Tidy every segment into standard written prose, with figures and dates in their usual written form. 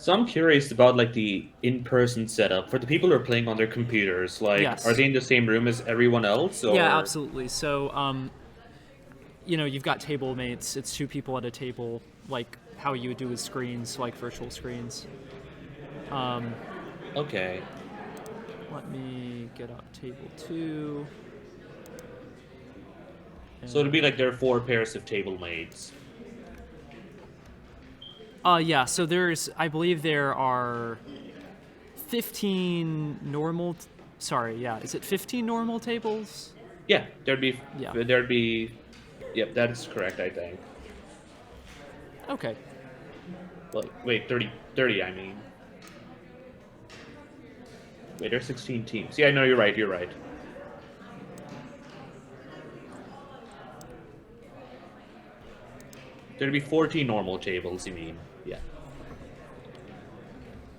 So I'm curious about like the in-person setup for the people who are playing on their computers. Like, are Yes. they in the same room as everyone else, Yeah, or absolutely. So, you've got table mates. It's two people at a table, like how you would do with screens, like virtual screens. okay? Let me get up table two. So it'd be And like there are four pairs of table mates. yeah. So I believe there are 15 normal. Sorry, yeah. Is it 15 normal tables? Yeah, there'd be Yeah. there'd be. Yep, that's correct. I think. Okay. Like, wait, 30. I mean, wait, there's 16 teams. Yeah, no, you're right. You're right. There'd be 14 normal tables. You mean? Yeah,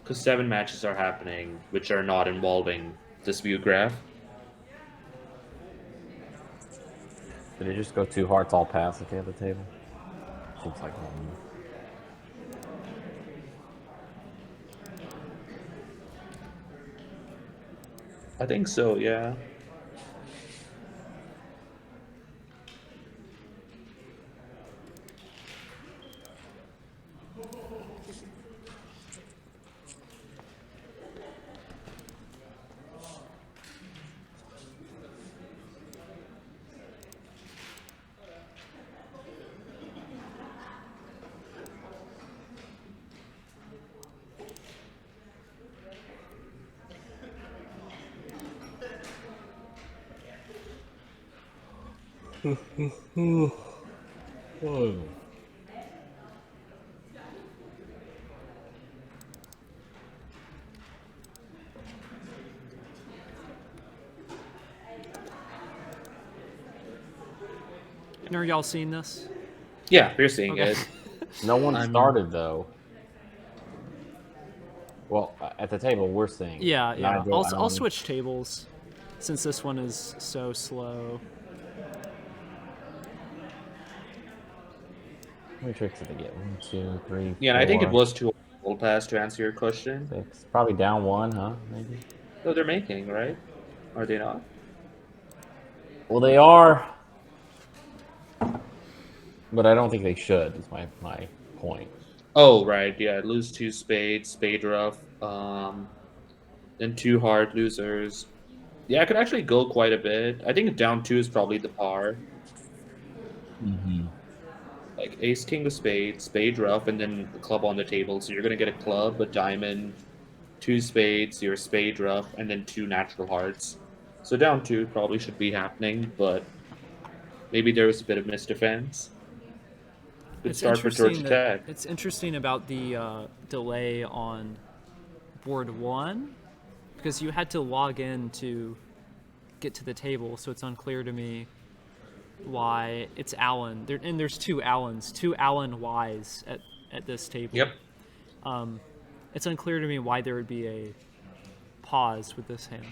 because seven matches are happening, which are not involving this view graph. Did it just go two hearts all pass at the other table? Seems like one. I think so. Yeah. Whoa. And are y'all seeing this? Yeah, we're seeing Okay. it. No one I'm started though. Well, at the table we're seeing. Yeah, yeah. Nigel, I'll Alan. switch tables since this one is so slow. How many tricks did they get? 1, 2, 3, Yeah, and I think it 4, was too old pass to answer your question. 6. Probably down one, huh? Maybe. So they're making, right? Are they not? Well, they are, but I don't think they should. Is my point. Oh, right. Yeah, lose two spades, spade rough, then two hard losers. Yeah, I could actually go quite a bit. I think down two is probably the par. Mm-hmm. Like ace king of spades, spade rough, and then the club on the table. So you're gonna get a club, a diamond, two spades, your spade rough, and then two natural hearts. So down two probably should be happening, but maybe there was a bit of misdefense. Good It's start for Georgia interesting that Tech. it's interesting about the delay on board one because you had to log in to get to the table, so it's unclear to me why it's Allen. And there's two Allens, two Allen Ys at this table. Yep. It's unclear to me why there would be a pause with this hand.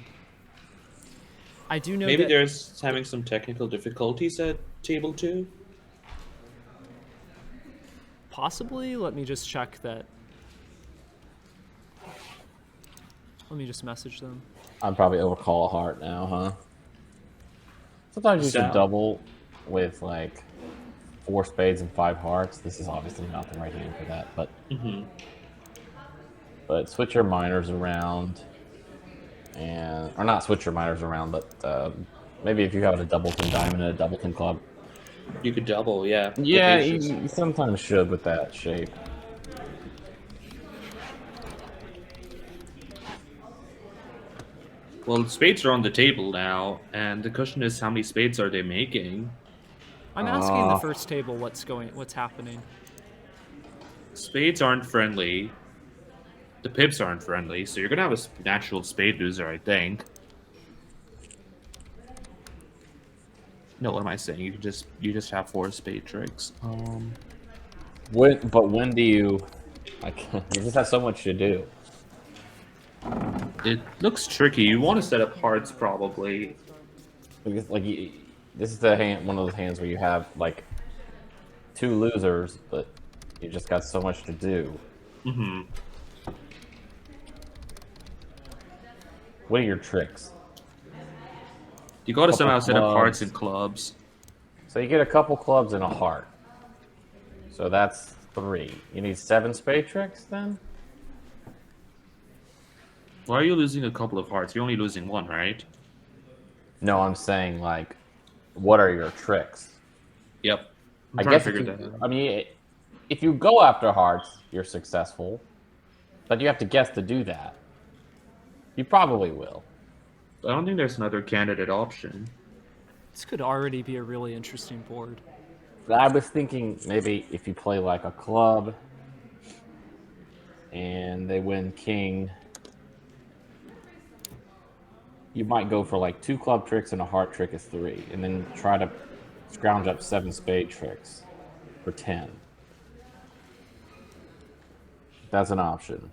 I do know Maybe that there's having some technical difficulties at table two. possibly. Let me just check that. Let me just message them. I'd probably overcall a heart now, huh? Sometimes you should So- double with like 4 spades and 5 hearts. This is obviously not the right hand for that, but but switch your minors around, and or not switch your minors around, but maybe if you have a doubleton diamond and a doubleton club. You could double, yeah. Get Yeah, aces. you sometimes should with that shape. Well, spades are on the table now, and the question is, how many spades are they making? I'm asking the first table what's happening. Spades aren't friendly. The pips aren't friendly, so you're gonna have a natural spade loser, I think. No, what am I saying? You just have four spade tricks. When do you? Like, you just have so much to do. It looks tricky. You want to set up hearts probably. Because, like, this is the hand, one of those hands where you have like 2 losers, but you just got so much to do. What are your tricks? You gotta Couple somehow set up hearts clubs. and clubs. So you get a couple clubs and a heart. So that's 3. You need 7 spade tricks then? Why are you losing a couple of hearts? You're only losing one, right? No, I'm saying like, what are your tricks? Yep. I'm I trying to guess if figure you, that out. I mean, if you go after hearts, you're successful, but you have to guess to do that. You probably will. I don't think there's another candidate option. This could already be a really interesting board. But I was thinking maybe if you play like a club and they win king, you might go for like 2 club tricks and a heart trick is 3, and then try to scrounge up 7 spade tricks for 10. That's an option.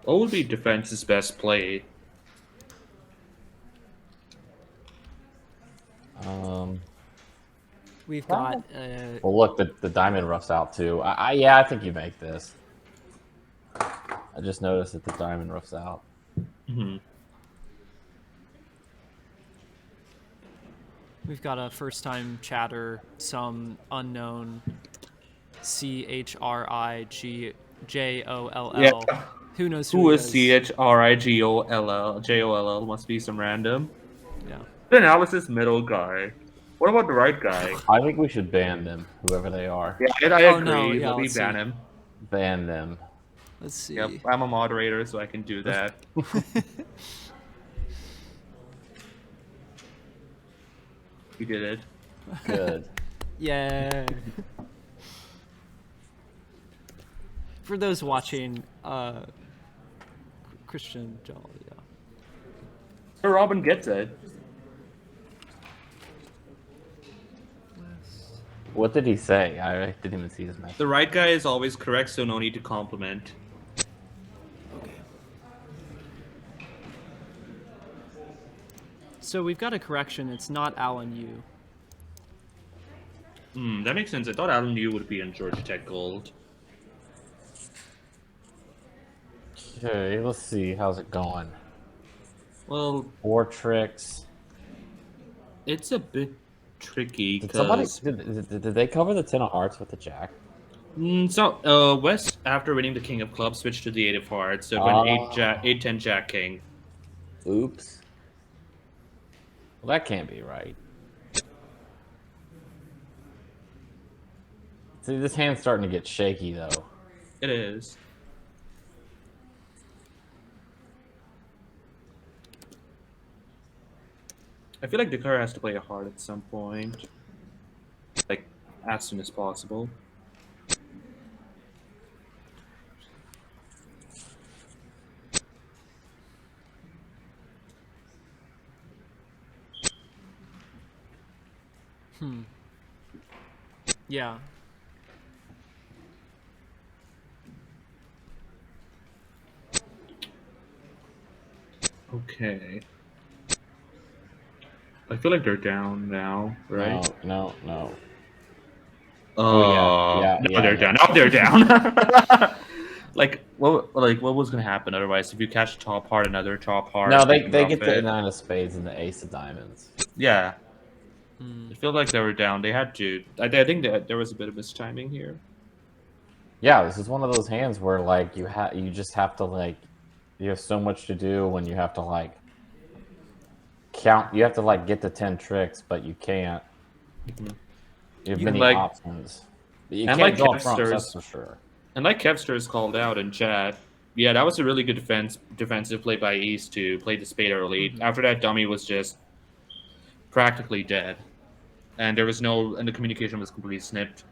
What would be defense's best play? We've got Well, look, the diamond rough's out too. Yeah, I think you make this. I just noticed that the diamond rough's out. we've got a first time chatter, some unknown CHRIGJOLL. Yeah. Who knows Who he is CHRIGOLL? JOLL must be some random. Yeah. The analysis middle guy. What about the right guy? I think we should ban them, whoever they are. Yeah, I Oh, agree. no, yeah, Let me let's ban see. him. Ban them. Let's see. Yep, I'm a moderator, so I can do that. You did it. Good. Yay. For those watching, Christian Jolly, yeah. So Robin gets it. What did he say? I didn't even see his message. The right guy is always correct, so no need to compliment. So we've got a correction. It's not Alan Yu. That makes sense. I thought Alan Yu would be in Georgia Tech Gold. Okay, let's see. How's it going? Well, 4 tricks. it's a bit tricky Did somebody because did they cover the 10 of hearts with the jack? West, after winning the King of Clubs, switched to the 8 of Hearts. So it went 8-10 Jack King. Oops. Well, that can't be right. See, this hand's starting to get shaky, though. It is. I feel like Dakar has to play a heart at some point. Like, as soon as possible. Yeah. Okay. I feel like they're down now, right? No. No, they're down. No, they're down. what was gonna happen otherwise if you catch a top heart, another top heart? No, they can get drop the it? 9 of spades and the ace of diamonds. Yeah. I feel like they were down. They had to. I think that there was a bit of mistiming here. Yeah, this is one of those hands where like you just have to like you have so much to do when you have to like count. You have to like get the 10 tricks, but you can't. You have many options. But you and can't like draw trumps, Kevsters, that's for sure. And like Kevsters called out in chat, yeah, that was a really good defensive play by East to play the spade early. After that, dummy was just practically dead, and there was and the communication was completely snipped.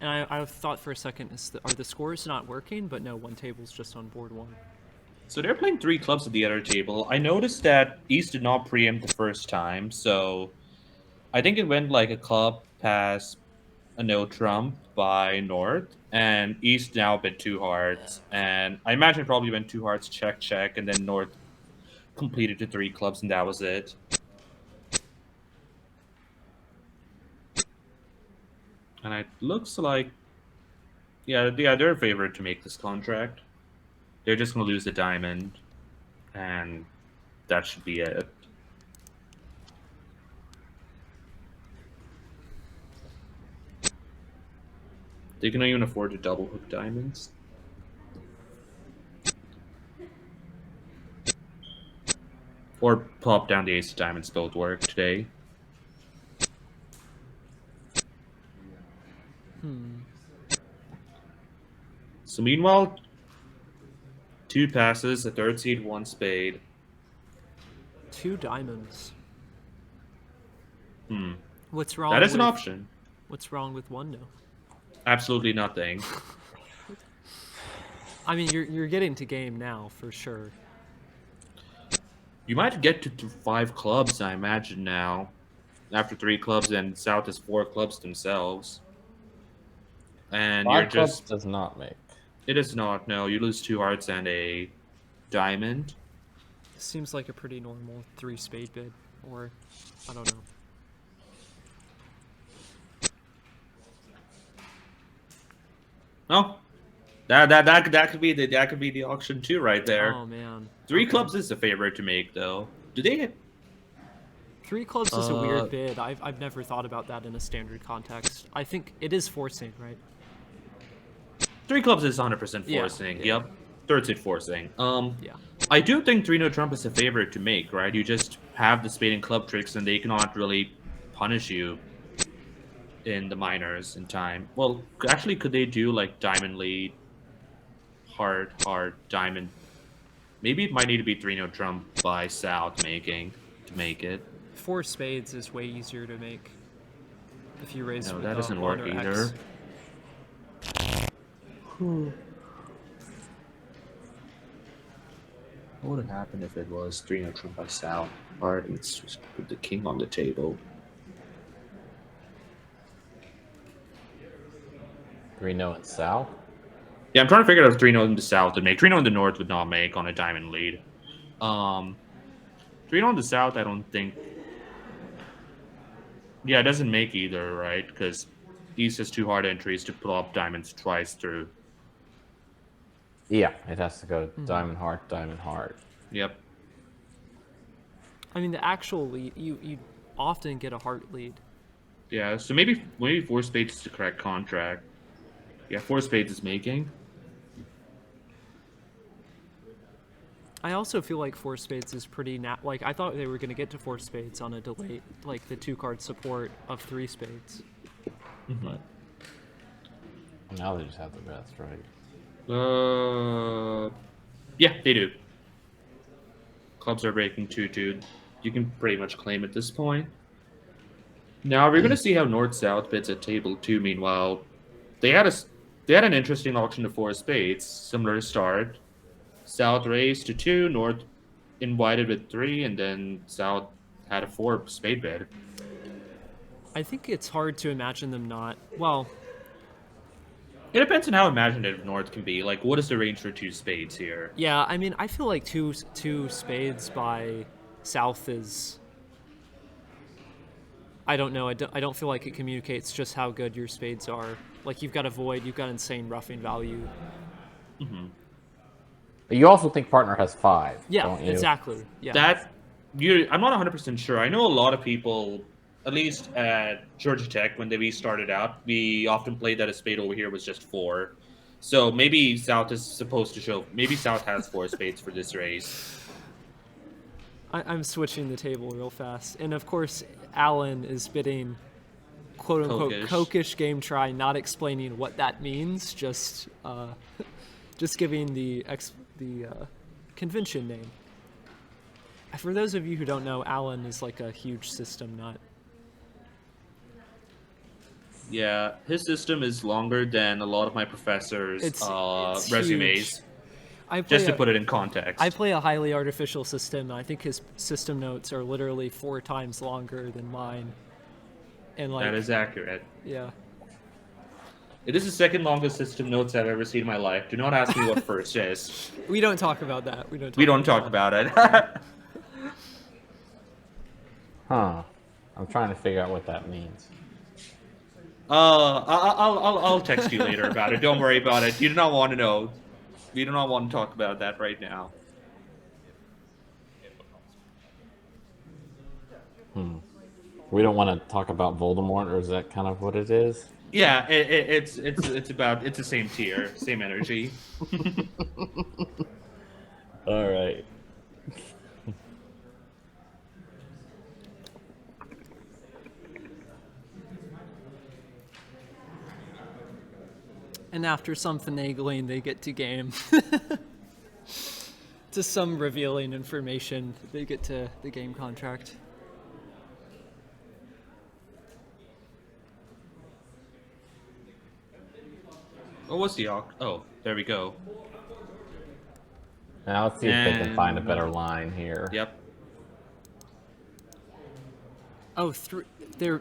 And I thought for a second, are the scores not working? But no, one table's just on board 1. So they're playing 3 clubs at the other table. I noticed that East did not preempt the first time, so I think it went like a club pass a no trump by North, and East now bid 2 hearts, and I imagine it probably went 2 hearts, check, and then North completed the 3 clubs, and that was it. And it looks like, yeah, they're favored to make this contract. They're just going to lose the diamond, and that should be it. They can even afford to double hook diamonds. Or plop down the ace of diamonds both work today. So meanwhile, 2 passes, a third seed, 1 spade. 2 diamonds. Hmm. What's wrong? That is an with- option. What's wrong with 1 no? Absolutely nothing. I mean, you're getting to game now for sure. You might get to 5 clubs, I imagine, now. After 3 clubs, and South has 4 clubs themselves. And 5 you're clubs just... does not make. It is not, no. You lose 2 hearts and a diamond. Seems like a pretty normal 3 spade bid, or I don't know. No. That could be the auction too, right there. Oh man. 3 Okay. clubs is a favorite to make, though. Do they get... 3 clubs is a weird bid. I've never thought about that in a standard context. I think it is forcing, right? 3 clubs is 100% Yeah, forcing. yeah. Yep. Third seed forcing. Yeah. I do think 3-no trump is a favorite to make, right? You just have the spade and club tricks, and they cannot really punish you in the minors in time. Well, actually, could they do like diamond lead, heart, diamond? Maybe it might need to be 3-no trump by South to make it. 4 spades is way easier to make if you raise No, with that doesn't 1 work or either. X. What would have happened if it was 3-no trump by South? Alright, let's just put the king on the table. 3-no in South. Yeah, I'm trying to figure out if 3-no in the South would make. 3-no in the North would not make on a diamond lead. 3-no in the South, I don't think. Yeah, it doesn't make either, right? Because East has 2 hard entries to pull up diamonds twice through. Yeah, it has to go diamond heart, diamond heart. Yep. I mean, the actual lead, you often get a heart lead. Yeah, so maybe 4 spades is the correct contract. Yeah, 4 spades is making. I also feel like 4 spades is pretty like I thought they were going to get to 4 spades on a delay, like the 2-card support of 3 spades. But Now they just have the best, right? Yeah, they do. Clubs are breaking 2-2. You can pretty much claim at this point. Now we're going to see how North-South bids at table 2. Meanwhile, they had an interesting auction to 4 spades, similar to start. South raised to 2, North invited with 3, and then South had a 4 spade bid. I think it's hard to imagine them not. Well, It depends on how imaginative North can be. Like, what is the range for 2 spades here? yeah, I mean, I feel like two spades by South is. I don't know. I don't feel like it communicates just how good your spades are. Like, you've got a void, you've got insane roughing value. But you also think partner has 5, Yeah, don't you? exactly. Yeah. I'm not 100% sure. I know a lot of people, at least at Georgia Tech, when we started out, we often played that a spade over here was just 4. So maybe South is supposed to show. Maybe South has 4 spades for this race. I'm switching the table real fast. And of course, Alan is bidding quote unquote cokish game try, not explaining what that means, just giving the convention name. For those of you who don't know, Alan is like a huge system nut. Yeah, his system is longer than a lot of my professors' It's resumes. huge. I play Just to a- put it in context. I play a highly artificial system, and I think his system notes are literally 4 times longer than mine. And like, That is accurate. yeah. It is the second longest system notes I've ever seen in my life. Do not ask me what first is. We don't talk about that. We don't Talk about it. Huh. I'm trying to figure out what that means. I'll text you later about it. Don't worry about it. You do not want to know. We do not want to talk about that right now. We don't want to talk about Voldemort, or is that kind of what it is? Yeah, it's the same tier, same energy. All right. And after some finagling, they get to game. To some revealing information, they get to the game contract. Oh, what's the Oh, there we go. Now let's see if they can find a better line here. Yep. Oh,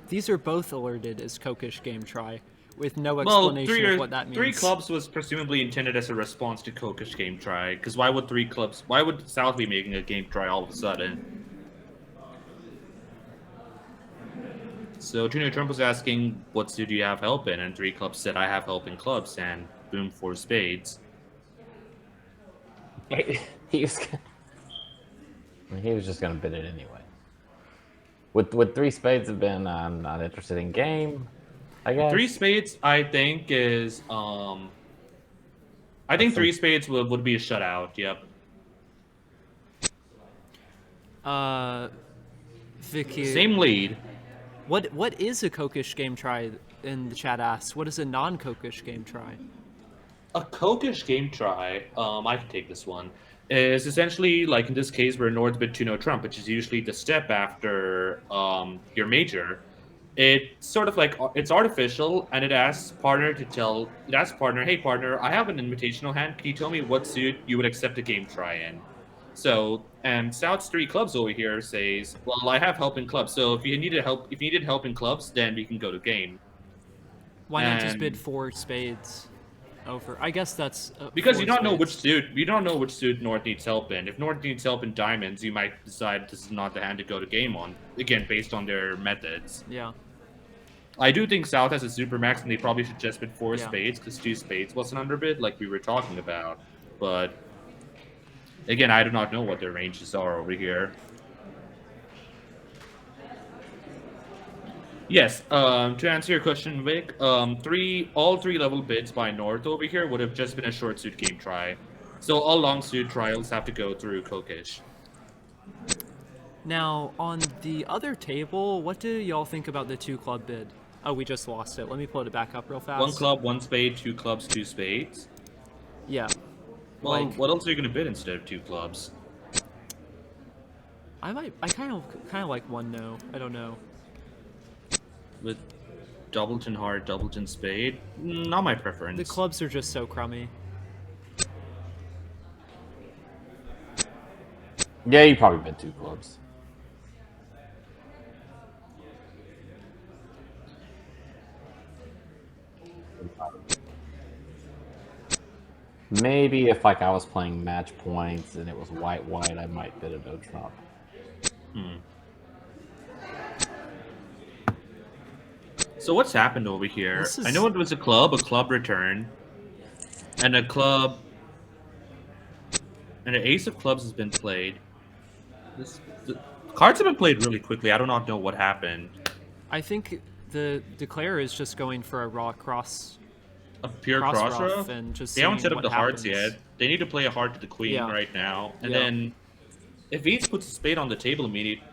these are both alerted as Kokish game try, with no explanation of what that means. Three clubs was presumably intended as a response to Kokish game try, because why would South be making a game try all of a sudden? So Junior Trump was asking, what suit do you have help in? And three clubs said, I have help in clubs, and boom, 4 spades. He was just gonna bid it anyway. Would 3 spades have been I'm not interested in game? I guess 3 spades, I think, is I think 3 spades would be a shutout. Yep. Vicky. Same lead. What is a Kokish game try? In the chat asks, what is a non-Kokish game try? A Kokish game try, I can take this one, is essentially, like in this case, where North bid 2-no trump, which is usually the step after your major. It's sort of like, it's artificial, and it asks partner, hey partner, I have an invitational hand, can you tell me what suit you would accept a game try in? So, and South's 3 clubs over here says, well, I have help in clubs, so if you needed help in clubs, then we can go to game. Why not just bid 4 spades over? I guess that's because you don't know which suit North needs help in. If North needs help in diamonds, you might decide this is not the hand to go to game on. Again, based on their methods. Yeah. I do think South has a super max, and they probably should just bid 4 spades, because 2 spades was an underbid, like we were talking about. But again, I do not know what their ranges are over here. Yes, to answer your question, Vic, all 3 level bids by North over here would have just been a short suit game try. So all long suit trials have to go through Kokish. Now, on the other table, what do y'all think about the 2 club bid? Oh, we just lost it. Let me pull it back up real fast. 1 club, 1 spade, 2 clubs, 2 spades. Yeah. Well, what else are you going to bid instead of 2 clubs? I kind of like 1 no. I don't know. With Doubleton heart, Doubleton spade, not my preference. The clubs are just so crummy. Yeah, you probably bid 2 clubs. Maybe if like I was playing match points and it was white, I might bid a no trump. So what's happened over here? I know it was a club return, and an ace of clubs has been played. The cards have been played really quickly. I do not know what happened. I think the declare is just going for a raw cross. A pure cross rough? And just they haven't set up the happens. hearts yet. They need to play a heart to the queen right now. And then if ace puts a spade on the table immediately...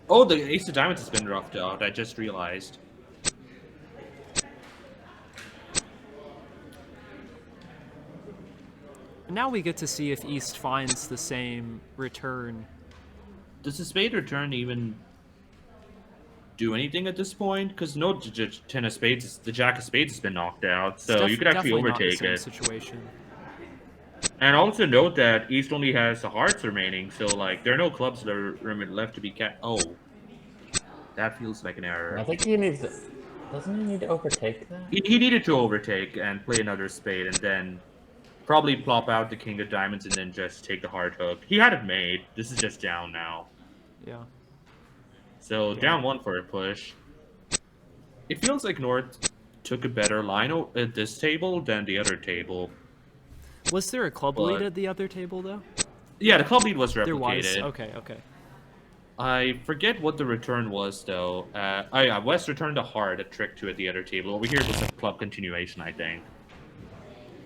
Oh, the ace of diamonds has been roughed out. I just realized. Now we get to see if East finds the same return. Does the spade return even do anything at this point? Because no 10 of spades, the jack of spades has been knocked out, so you could actually overtake it. Situation. And also note that East only has the hearts remaining, so like there are no clubs that are left to be Oh, that feels like an error. I think he needs to. Doesn't he need to overtake that? He needed to overtake and play another spade, and then probably plop out the king of diamonds and then just take the heart hook. He had it made. This is just down now. Yeah. So down 1 for a push. It feels like North took a better line at this table than the other table. Was there a club lead But at the other table though? yeah, the club lead was There was. replicated. Okay. Okay. I forget what the return was though. Oh yeah, West returned a heart, a trick to at the other table. Over here it was a club continuation, I think.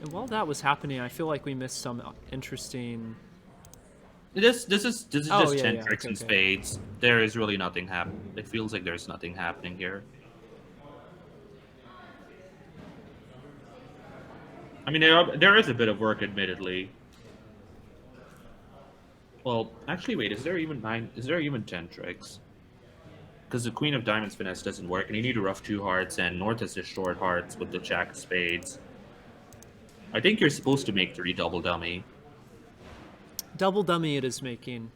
And while that was happening, I feel like we missed some interesting. This is Oh, just yeah, 10 yeah, tricks okay, and okay. spades. There is really nothing happening. It feels like there's nothing happening here. I mean, there is a bit of work, admittedly. Well, actually, wait. Is there even 9? Is there even 10 tricks? Because the Queen of Diamonds finesse doesn't work, and you need to rough 2 hearts, and North has just short hearts with the Jack of Spades. I think you're supposed to make 3 double dummy. Double dummy it is making.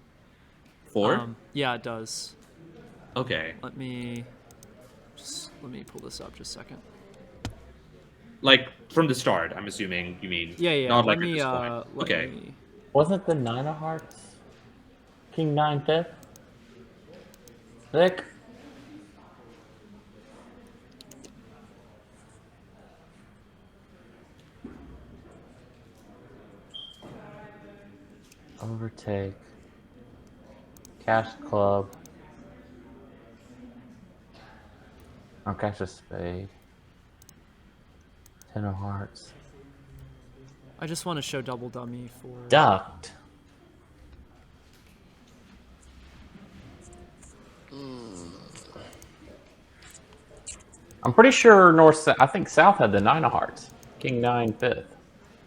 4? Yeah, it does. Okay. Let me pull this up just a second. Like, from the start, I'm assuming you mean. Yeah. Not Let like me. at this point. Let Okay. me. Wasn't the 9 of hearts King 9 5th? Thick? Overtake. Cash club. I'll catch a spade. 10 of hearts. I just want to show double dummy for. Ducked. I'm pretty sure I think South had the 9 of hearts. King 9 5th.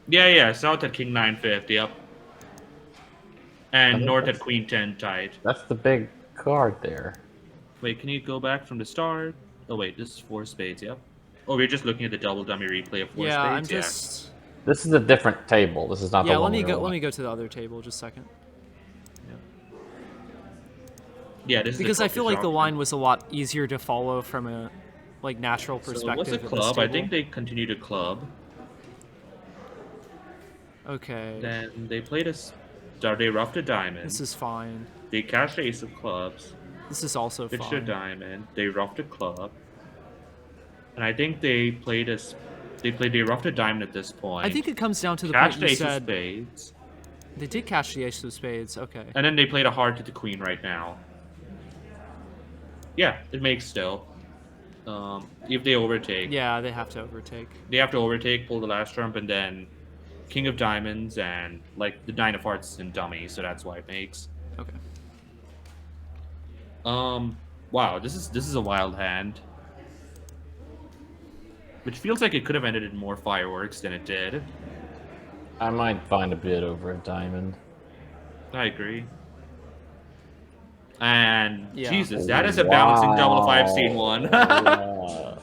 Yeah. South had King 9 5th, yep. I And think North had that's- Queen 10 tight. That's the big card there. Wait, can you go back from the start? Oh wait, this is 4 spades, yep. Oh, we're just looking at the double dummy replay of 4 Yeah, spades? I'm just. This is a different table. This is not Yeah, the let one me we go. were Let on. me go to the other table just a second. Yeah, this is Because I feel like the option. line was a lot easier to follow from a natural So perspective. what's a at this club? I table. think they continue to club. Okay. Then they played they roughed a diamond. This is fine. They cashed ace of clubs. This is also Pitched a fine. diamond. They roughed a club. And I think they roughed a diamond at this point. I think it comes down to the Cashed point you ace of said. spades. They did cash the ace of spades. Okay. And then they played a heart to the queen right now. Yeah, it makes still. If they overtake. Yeah, they have to overtake. They have to overtake, pull the last trump, and then King of Diamonds and like the 9 of Hearts and dummy, so that's why it makes. Okay. Wow, this is a wild hand. Which feels like it could have ended in more fireworks than it did. I might find a bid over a diamond. I agree. And Yeah. Jesus, that is a bouncing double if I've seen one. Yeah.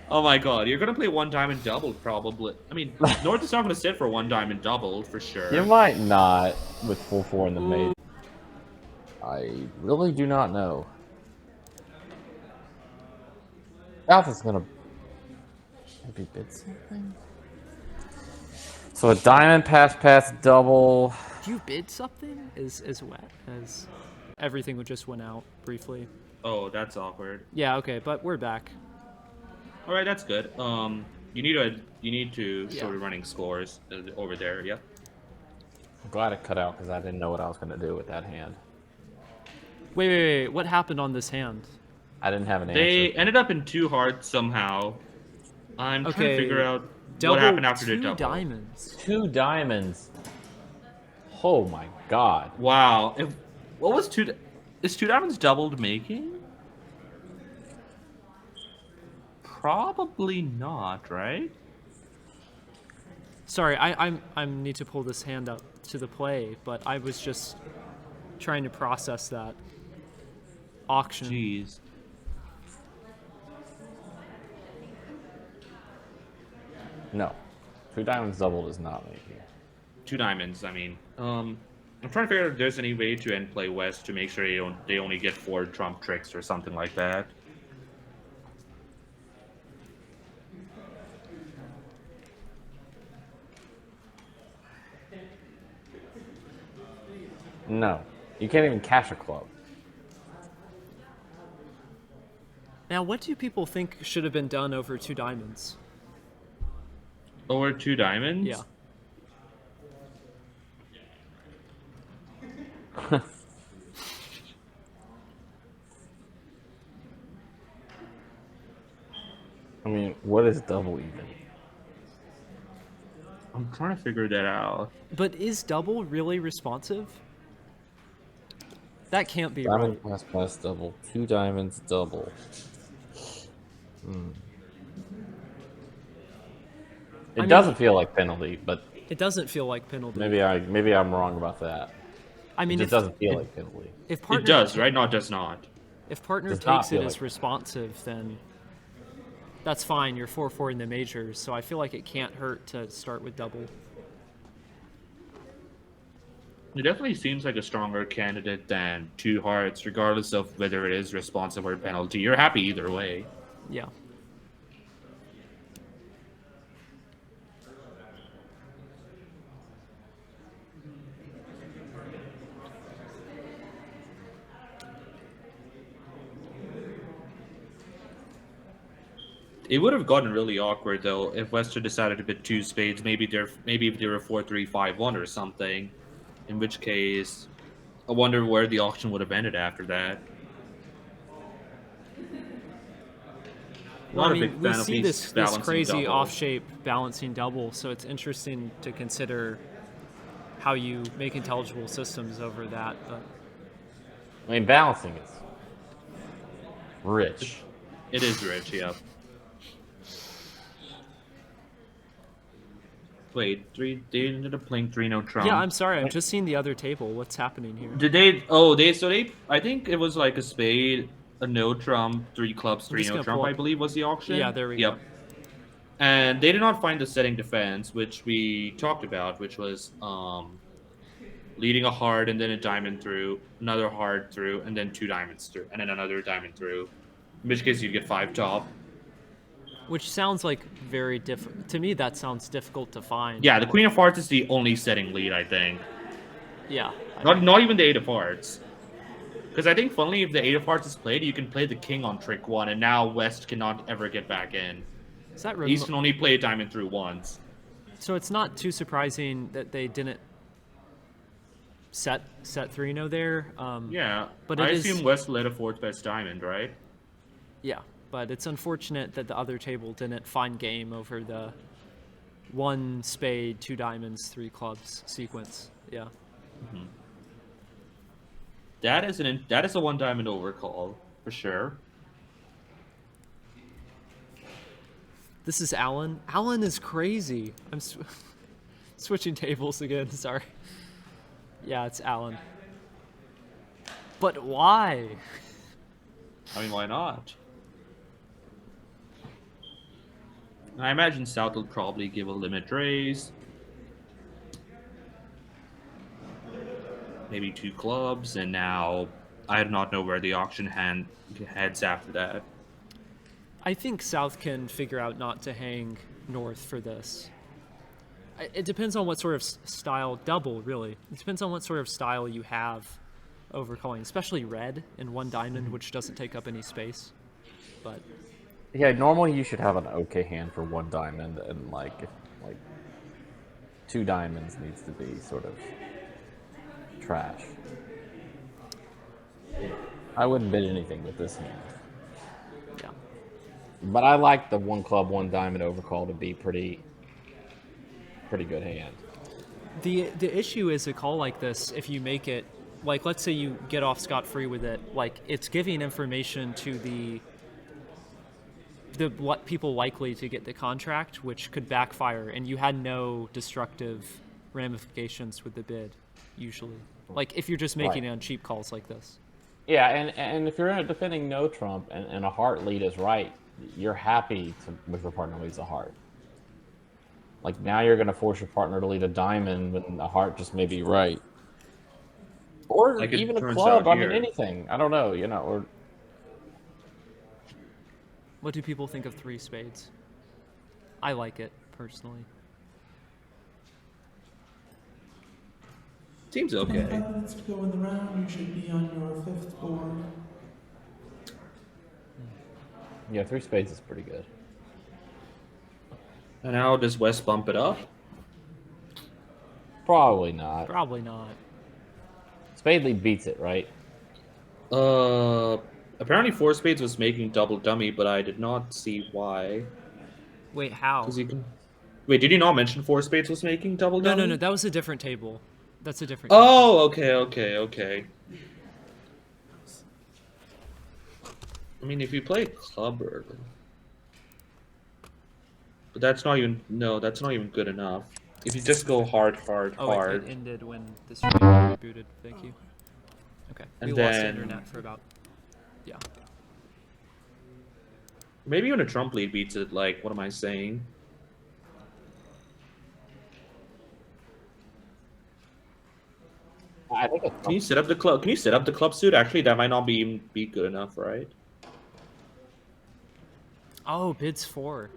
Oh my god, you're gonna play one diamond doubled probably. I mean, North is not gonna sit for one diamond doubled for sure. You might not with full 4 in the maid. I really do not know. South is gonna maybe bid something. So a diamond pass double. Do you bid something? As wet as everything would just went out briefly. Oh, that's awkward. Yeah. Okay, but we're back. All right, that's good. You need to show Yeah. the running scores over there. Yep. I'm glad it cut out because I didn't know what I was gonna do with that hand. Wait. What happened on this hand? I didn't have an They answer. ended up in 2 hearts somehow. I'm trying to Okay, figure out Double what happened after the two double. diamonds. 2 diamonds. Oh my god. Wow. What was is 2 diamonds doubled making? Probably not, right? Sorry, I need to pull this hand up to the play, but I was just trying to process that auction. Jeez. No. 2 diamonds doubled is not making. 2 diamonds. I mean, I'm trying to figure out if there's any way to end play West to make sure they only get 4 trump tricks or something like that. No. You can't even cash a club. Now, what do people think should have been done over 2 diamonds? Over 2 diamonds? Yeah. I mean, what is double even? I'm trying to figure that out. But is double really responsive? That can't be Diamond right. pass double. 2 diamonds double. It mean, doesn't feel like penalty, but It doesn't feel like penalty. maybe I'm wrong about that. I mean, It if doesn't feel like penalty. if It partner does, right? Not does not. if partner Does not takes it feel as like- responsive, then that's fine. You're 4-4 in the majors, so I feel like it can't hurt to start with double. It definitely seems like a stronger candidate than 2 hearts, regardless of whether it is responsive or penalty. You're happy either way. Yeah. It would have gotten really awkward though if Western decided to put 2 spades. Maybe if they were 4-3-5-1 or something. In which case, I wonder where the auction would have ended after that. Well, Not I a mean, big we fan of see these this balancing crazy double. off-shape balancing double, so it's interesting to consider how you make intelligible systems over that. But I mean, balancing is rich. It is rich, yeah. Wait, they ended up playing 3-no Trump. yeah, I'm sorry. I've just seen the other table. What's happening here? Did they? Oh, they. I think it was like a spade, a no trump, 3 clubs, I'm just 3-no gonna Trump. pull I up- believe was the auction. Yeah, there we Yep. go. And they did not find the setting defense, which we talked about, which was leading a heart and then a diamond through, another heart through, and then 2 diamonds through, and then another diamond through. In which case, you'd get 5 top. Which sounds like very difficult. To me, that sounds difficult to find. Yeah, the Queen of Hearts is the only setting lead, I think. Yeah. Not even the 8 of Hearts. Because I think, funnily, if the 8 of Hearts is played, you can play the King on trick 1, and now West cannot ever get back in. Is that East can only play a diamond through once. So it's not too surprising that they didn't set 3-0 there. Yeah, But I it is- assume West led a 4th best diamond, right? Yeah, but it's unfortunate that the other table didn't find game over the 1 spade, 2 diamonds, 3 clubs sequence. Yeah. That is a 1 diamond overcall for sure. This is Alan. Alan is crazy. I'm switching tables again. Sorry. Yeah, it's Alan. But why? I mean, why not? I imagine South will probably give a limit raise. Maybe 2 clubs, and now I do not know where the auction heads after that. I think South can figure out not to hang North for this. It depends on what sort of style double, really. It depends on what sort of style you have overcalling, especially red and 1 diamond, which doesn't take up any space. But Yeah, normally you should have an okay hand for 1 diamond, and like 2 diamonds needs to be sort of trash. I wouldn't bid anything with this hand. yeah, But I like the 1 club, 1 diamond overcall to be pretty good hand. the issue is a call like this. If you make it, like, let's say you get off scot-free with it, like, it's giving information to the what people likely to get the contract, which could backfire, and you had no destructive ramifications with the bid, usually. Like, if you're just making Right. it on cheap calls like this. Yeah, and if you're in a defending no trump and a heart lead is right, you're happy with your partner leads a heart. Like now you're going to force your partner to lead a diamond when a heart just may be right. Or Like it even a turns club, out I mean here. anything. I don't know, or What do people think of 3 spades? I like it, personally. Seems okay. 25 minutes to go in the round. You should be on your 5th board. Yeah, 3 spades is pretty good. And now does West bump it up? Probably not. Probably not. Spade lead beats it, right? Uh, apparently four spades was making double dummy, but I did not see why. Wait, how? Because you can. Wait, did you not mention four spades was making double No, dummy? no, no. That was a different table. That's a different table. Oh, okay. I mean, if you play club early, but that's not even that's not even good enough. If you just go hard, Oh, wait, hard, it ended when the stream rebooted. Thank you. Okay, we And lost the then- internet for about. Yeah. maybe even a trump lead beats it. Like, what am I saying? I think Can you set up the club? Can you set up the club suit? Actually, that might not be good enough, right? Oh, bids 4.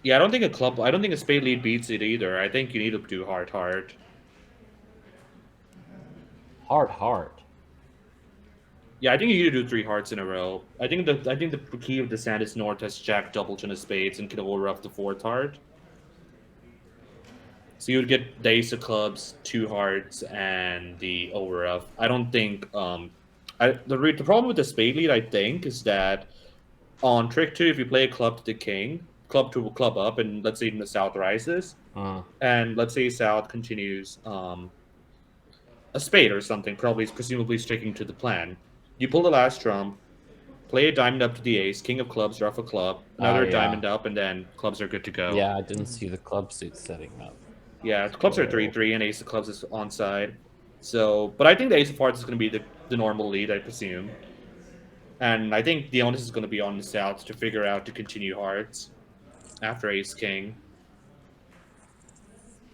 Yeah, I don't think a spade lead beats it either. I think you need to do hard. hard. Yeah, I think you need to do 3 hearts in a row. I think the key of the sand is North has Jack double ton of spades and can overruff the 4th heart. So you would get the ace of clubs, 2 hearts, and the overruff. I don't think the problem with the spade lead, I think, is that on trick 2, if you play a club to the king, club to club up, and let's say the South rises, and let's say South continues a spade or something, probably presumably sticking to the plan. You pull the last trump, play a diamond up to the ace, king of clubs, ruff a club, another yeah. diamond up, and then clubs are good to go. Yeah, I didn't see the club suit setting up. Yeah, the clubs are 3-3, and ace of clubs is onside. So, but I think the ace of hearts is going to be the normal lead, I presume. And I think the onus is going to be on the South to figure out to continue hearts after ace king.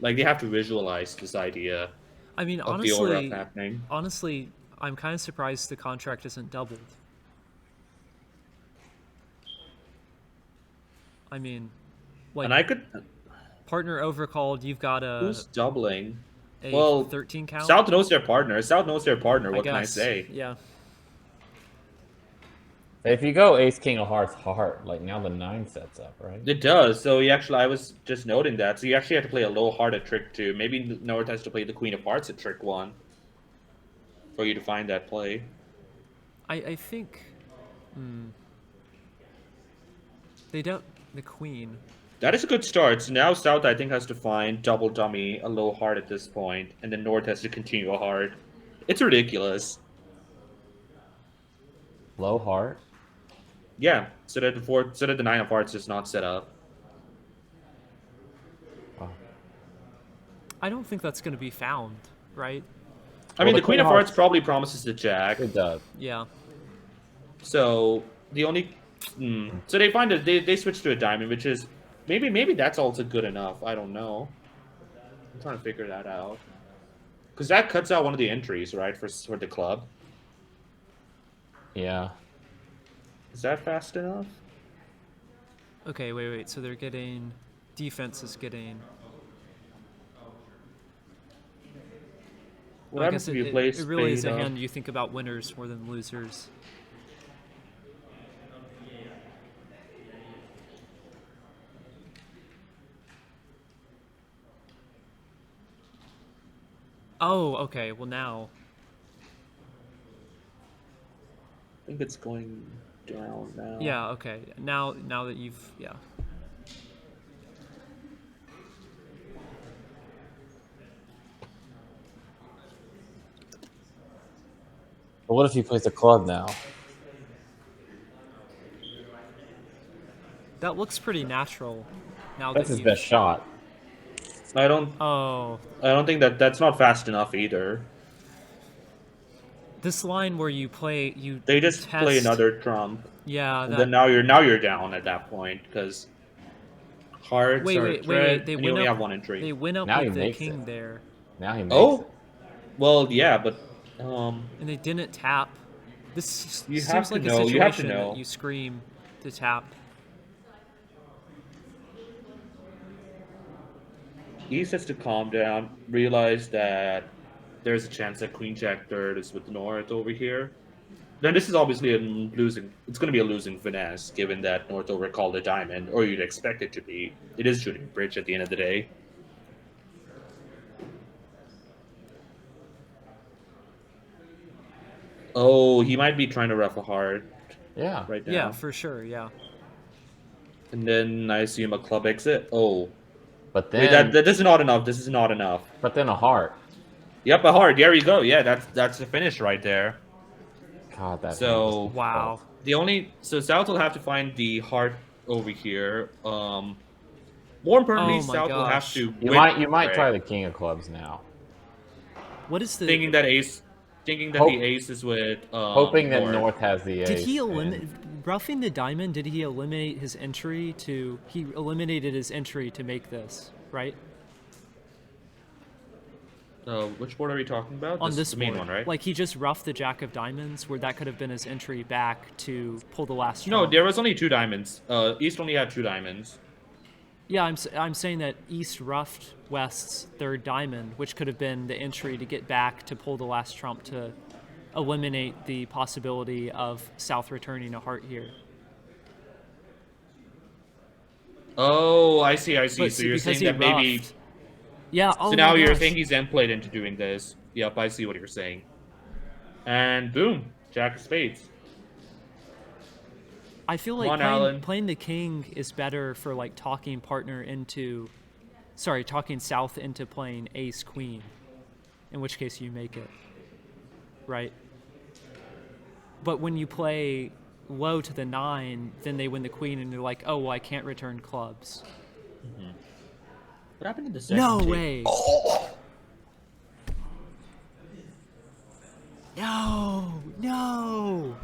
Like, they have to visualize this idea I mean, of the overruff happening. honestly, I'm kind of surprised the contract isn't doubled. I mean, like, And I could. partner overcalled, you've got Who's doubling? a Well, 13 count. South knows their partner. South knows their partner. I What guess. can I say? Yeah. If you go ace king of hearts heart, like now the 9 sets up, right? It does. So I was just noting that. So you actually have to play a low heart at trick 2. Maybe North has to play the queen of hearts at trick 1 for you to find that play. I think. They don't. The queen. That is a good start. So now South, I think, has to find double dummy, a low heart at this point, and then North has to continue a heart. It's ridiculous. Low heart. Yeah, so that the 9 of hearts is not set up. Wow. I don't think that's going to be found, right? I mean, the the queen queen of of hearts hearts- probably promises the jack. It does. Yeah. So the only, so they find that they switch to a diamond, which is maybe that's also good enough. I don't know. I'm trying to figure that out because that cuts out one of the entries, right, for the club. Yeah. Is that fast enough? Okay, wait. So they're getting. Defense is getting. What I happens guess if you play it really is a spade up? hand you think about winners more than losers. Oh, okay. Well, now. I think it's going down now. Yeah, okay. Now that you've. Yeah. But what if he plays a club now? That looks pretty natural. Now That's that his you've- best shot. I don't Oh, think that's not fast enough either. this line where you play They just play test- another trump, Yeah, and that. then now you're down at that point because hearts Wait, are wait. thread, They and you went only up. have one entry. They went up Now he with the makes king it. there, Now he makes Oh, it. well, yeah, but and they didn't tap. This You seems have to like know, a you have to situation know. that you scream to tap. East has to calm down, realize that there's a chance that Queen Jack third is with North over here. Then this is obviously a losing. It's going to be a losing finesse, given that North overcalled a diamond, or you'd expect it to be. It is shooting bridge at the end of the day. Oh, he might be trying to ruff a heart Yeah. right now. Yeah, for sure. Yeah. And then I assume a club exit. Oh, But wait, then, this is not enough. This is not enough. but then a heart. Yep, a heart. There you go. Yeah, that's the finish right there. God, that. So Wow. South will have to find the heart over here. More importantly, Oh my South will have gosh. to. You win, might right? try the king of clubs now, What is the? Thinking that the ace is with. hoping that North has the ace. Did he and- eliminate roughing the diamond? Did he eliminate his entry to? He eliminated his entry to make this, right? Which board are we talking about? On this the main board. one, right? Like he just roughed the jack of diamonds, where that could have been his entry back to pull the last. No, trump. there was only 2 diamonds. East only had 2 diamonds. Yeah, I'm saying that East roughed West's third diamond, which could have been the entry to get back to pull the last trump to eliminate the possibility of South returning a heart here. Oh, I see. But So you're because saying he that maybe. roughed- Yeah. Oh So now my you're gosh. saying he's then played into doing this. Yep, I see what you're saying. And boom, Jack of Spades. I feel Come on, like Alan. playing the king is better for like talking partner into, talking South into playing ace queen, in which case you make it, right? But when you play low to the 9, then they win the queen, and they're like, oh well, I can't return clubs. What happened in the second? No take? way. No, no.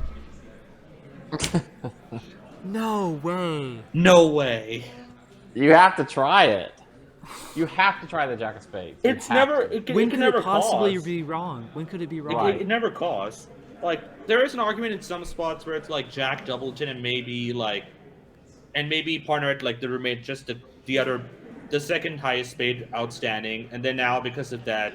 No way. No way. You have to try it. You have to try the jack of spades. You It's have never. to. It can, When it can could never it possibly cause. be wrong? When could it be wrong? Right. It never costs. Like there is an argument in some spots where it's like Jack Doubleton and maybe partner at like the roommate just the second highest spade outstanding, and then now because of that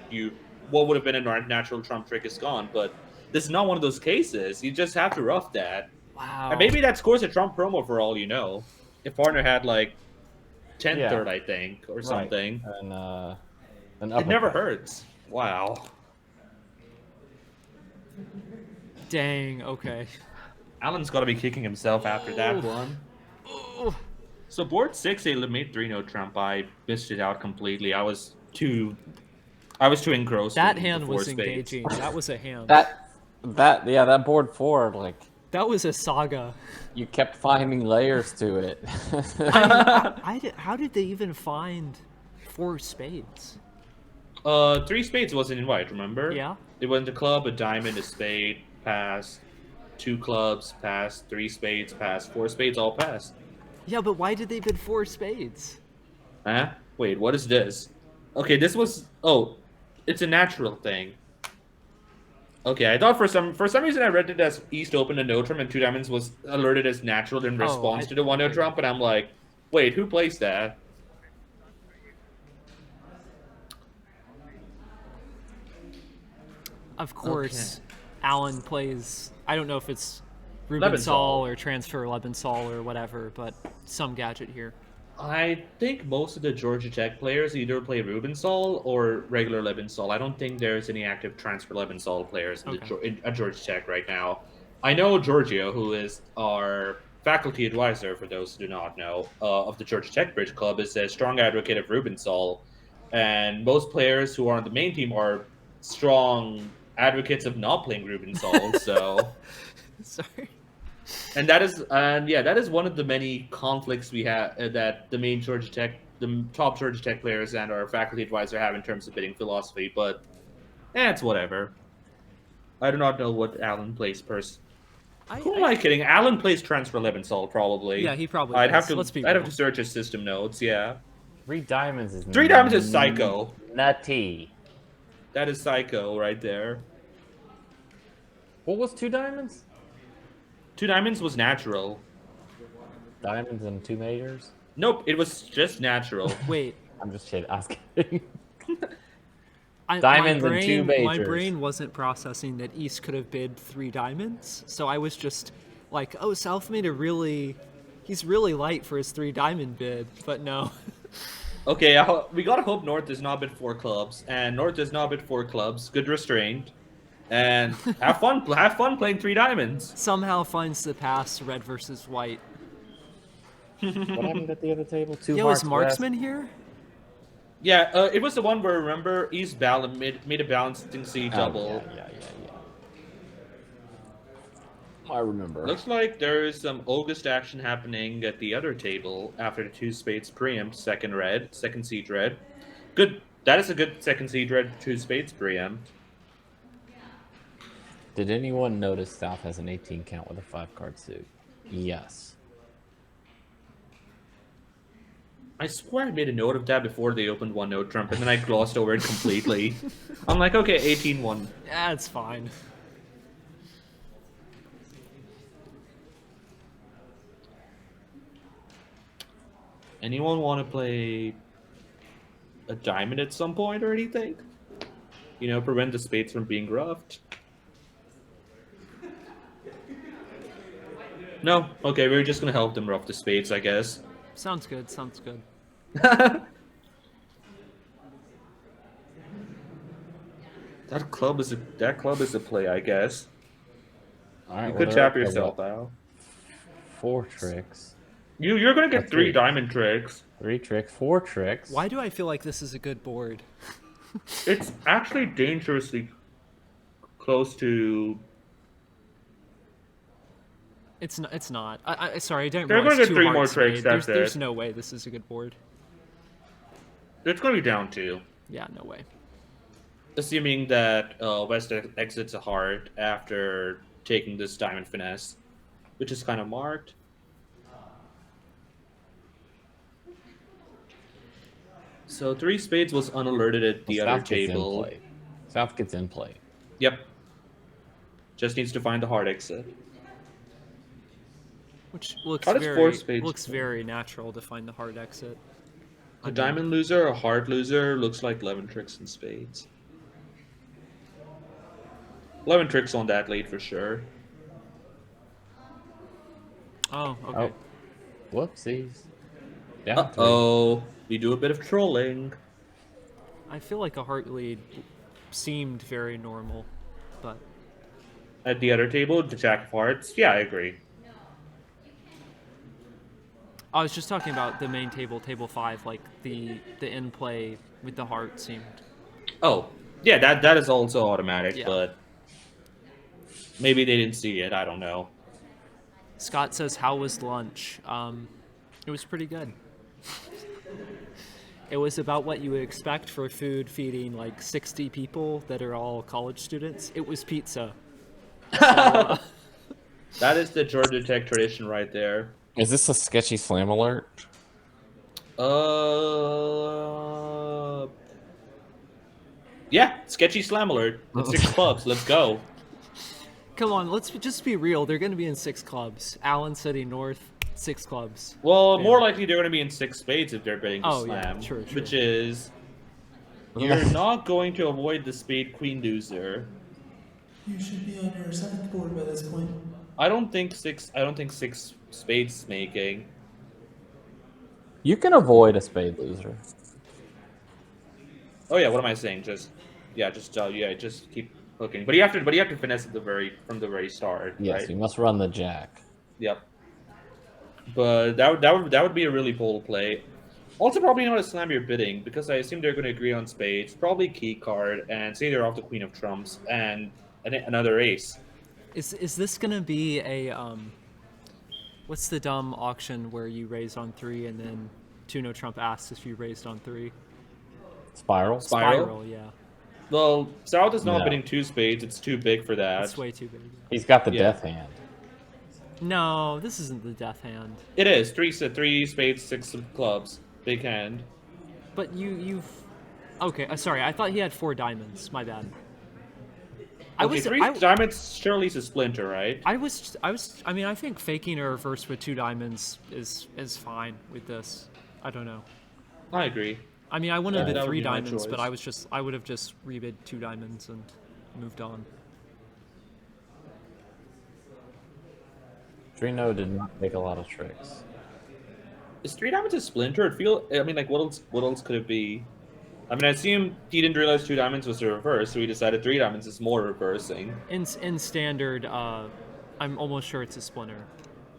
what would have been a natural trump trick is gone. But this is not one of those cases. You just have to rough that. Wow. And maybe that scores a trump promo for all you know. If partner had like 10th Yeah. third, I think, or something. And an It never uppercut. hurts. Wow. Dang. Okay. Alan's got to be kicking himself after that one. So board 6, a made 3 no trump. I missed it out completely. I was too engrossed. That in hand the 4 was spades. engaging. That was a hand. That board 4, like That was a saga. you kept finding layers to it. How did they even find 4 spades? 3 spades wasn't in white. Remember? Yeah. It went a club, a diamond, a spade, pass. 2 clubs, pass. 3 spades, pass. 4 spades, all pass. Yeah, but why did they bid 4 spades? Huh? Wait, what is this? Okay, this was. Oh, it's a natural thing. Okay, I thought for some reason I read it as East opened a no trump and 2 diamonds was alerted as natural in response to the 1 no trump, and I'm like, wait, who plays that? Of course, Alan plays. I don't know if it's Lebensol. Rubensol or Transfer Lebensol or whatever, but some gadget here. I think most of the Georgia Tech players either play Rubensol or regular Lebensol. I don't think there's any active transfer Lebensol players at Georgia Tech right now. I know Giorgio, who is our faculty advisor, for those who do not know, of the Georgia Tech Bridge Club, is a strong advocate of Rubensol. And most players who are on the main team are strong advocates of not playing Rubensol, so... Sorry. And that is one of the many conflicts we have that the top Georgia Tech players and our faculty advisor have in terms of bidding philosophy. But it's whatever. I do not know what Alan plays Who am I kidding? Alan plays Transfer Lebensol probably. Yeah, he probably I'd does. have to. Let's be I'd have real. to search his system notes. Yeah, 3 diamonds is 3 diamonds is psycho. Nutty. That is psycho right there. What was 2 diamonds? 2 diamonds was natural. Diamonds and 2 majors? Nope, it was just natural. Wait, I'm just kidding. I was kidding. Diamonds and two My majors. brain wasn't processing that East could have bid 3 diamonds, so I was just like, oh, South made he's really light for his 3 diamond bid, but no. Okay, we gotta hope North does not bid 4 clubs, and North does not bid 4 clubs. Good restraint, and have fun. Have fun playing 3 diamonds. Somehow finds the pass red versus white. What happened at the other table? Two Yo, hearts is Marksman here? Yeah, it was the one where, remember, East made a balancing C double. Yeah. I remember. Looks like there is some August action happening at the other table after the 2 spades preempt second siege red. Good. That is a good second siege red, 2 spades preempt. Did anyone notice South has an 18 count with a 5-card suit? Yes. I swear I made a note of that before they opened one note trump, and then I glossed over it completely. I'm like, okay, 18-1. Yeah, it's fine. Anyone want to play a diamond at some point or anything? You know, prevent the spades from being roughed. No? Okay, we're just gonna help them rough the spades, I guess. Sounds good, sounds good. That club is a play, I guess. All right. You could tap yourself out. 4 tricks. You're gonna get Or 3 3. diamond tricks. 3 tricks. 4 tricks. Why do I feel like this is a good board? It's actually dangerously close to. It's not. It's not. Sorry, I didn't They're realize gonna get 2 3 more hearts tricks, made. that's There's it. no way this is a good board. It's gonna be down 2. Yeah, no way. Assuming that West exits a heart after taking this diamond finesse, which is kind of marked. So 3 spades was unalerted at the other South gets in table. play. South gets in play. Yep. Just needs to find the hard exit. Which looks How does 4 spades play? very natural to find the hard exit. A diamond loser, a heart loser, looks like 11 tricks and spades. 11 tricks on that late for sure. Oh, okay. Oh. Whoopsies. Down 3. Uh-oh. We do a bit of trolling. I feel like a heart lead seemed very normal, but At the other table, the jack of hearts. Yeah, I agree. I was just talking about the main table, table 5, like the in play with the heart seemed. Oh, yeah, that is also automatic, Yeah. but maybe they didn't see it. I don't know. Scott says, "How was lunch?" It was pretty good. It was about what you would expect for food feeding like 60 people that are all college students. It was pizza. That is the Georgia Tech tradition right there. Is this a sketchy slam alert? Yeah, sketchy slam alert. It's 6 clubs. Let's go. Come on, let's just be real. They're going to be in 6 clubs. Allen City North, 6 clubs. Well, Yeah. more likely they're going to be in 6 spades if they're betting the Oh, yeah, slam. true. Which is, you're not going to avoid the spade queen loser. You should be on your 7th board by this point. I don't think six spades making. You can avoid a spade loser. Oh yeah, what am I saying? Just keep hooking. But you have to finesse at from the very start. Yes, right? you must run the jack. Yep. But that would be a really bold play. Also, probably not a slam your bidding because I assume they're going to agree on spades, probably key card, and say they're off the queen of trumps and another ace. Is this going to be a what's the dumb auction where you raise on 3 and then Tuno Trump asks if you raised on 3? Spiral? Spiral? Yeah. Well, South is not No. bidding 2 spades. It's too big for that. That's way too big. He's got the Yeah. death hand. No, this isn't the death hand. It is 3 spades, 6 of clubs, big hand. But you've okay. Sorry, I thought he had 4 diamonds. My bad. Okay, 3 diamonds surely is a splinter, right? I mean, I think faking a reverse with 2 diamonds is fine with this. I don't know. I agree. I mean, I wouldn't have That bid would 3 be my diamonds, but choice. I would have just rebid 2 diamonds and moved on. Drino did not take a lot of tricks. Is 3 diamonds a splinter? I mean, like, what else? What else could it be? I mean, I assume he didn't realize 2 diamonds was a reverse, so he decided 3 diamonds is more reversing. In standard, I'm almost sure it's a splinter.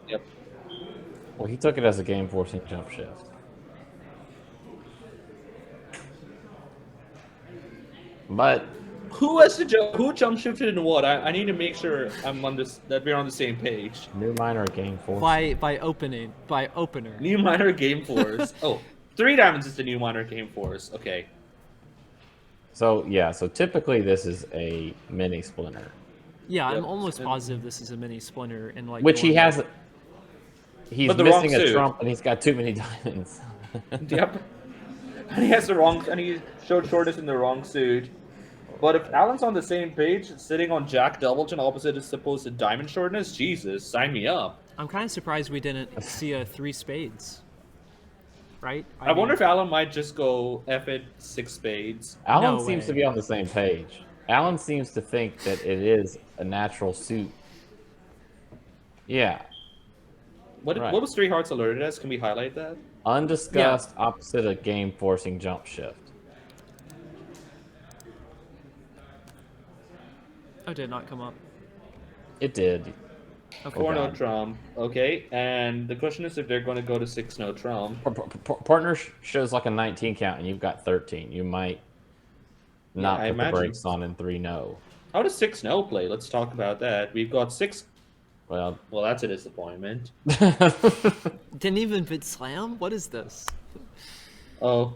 Yep. Well, he took it as a game-forcing jump shift. But Who jump shifted and what? I need to make sure I'm on this that we're on the same page. new minor game force. By opener. New minor game force. Oh, 3 diamonds is the new minor game force. Okay. So yeah, so typically this is a mini splinter, Yeah, Yep. I'm almost positive this is a mini splinter in like. which he normal. has. He's But the wrong missing a suit. trump, and he's got too many diamonds. Yep. And he has the wrong, and he showed shortness in the wrong suit. But if Alan's on the same page, sitting on Jack Doubleton opposite his supposed diamond shortness, Jesus, sign me up. I'm kind of surprised we didn't see a 3 spades. Right? I wonder if Alan might just go F it 6 spades. Alan No seems to way. be on the same page. Alan seems to think that it is a natural suit. Yeah, What Right. what was 3 hearts alerted as? Can we highlight that? undiscussed opposite a game forcing jump shift. Oh, did not come up. It did. Okay. 4 no God. trump. Okay, and the question is if they're going to go to 6 no trump. Partner shows like a 19 count, and you've got 13. You might not I put the imagine. brakes on in 3 no. How does 6 no play? Let's talk about that. We've got 6. Well, Well, that's a disappointment. Didn't even bid slam? What is this? Oh,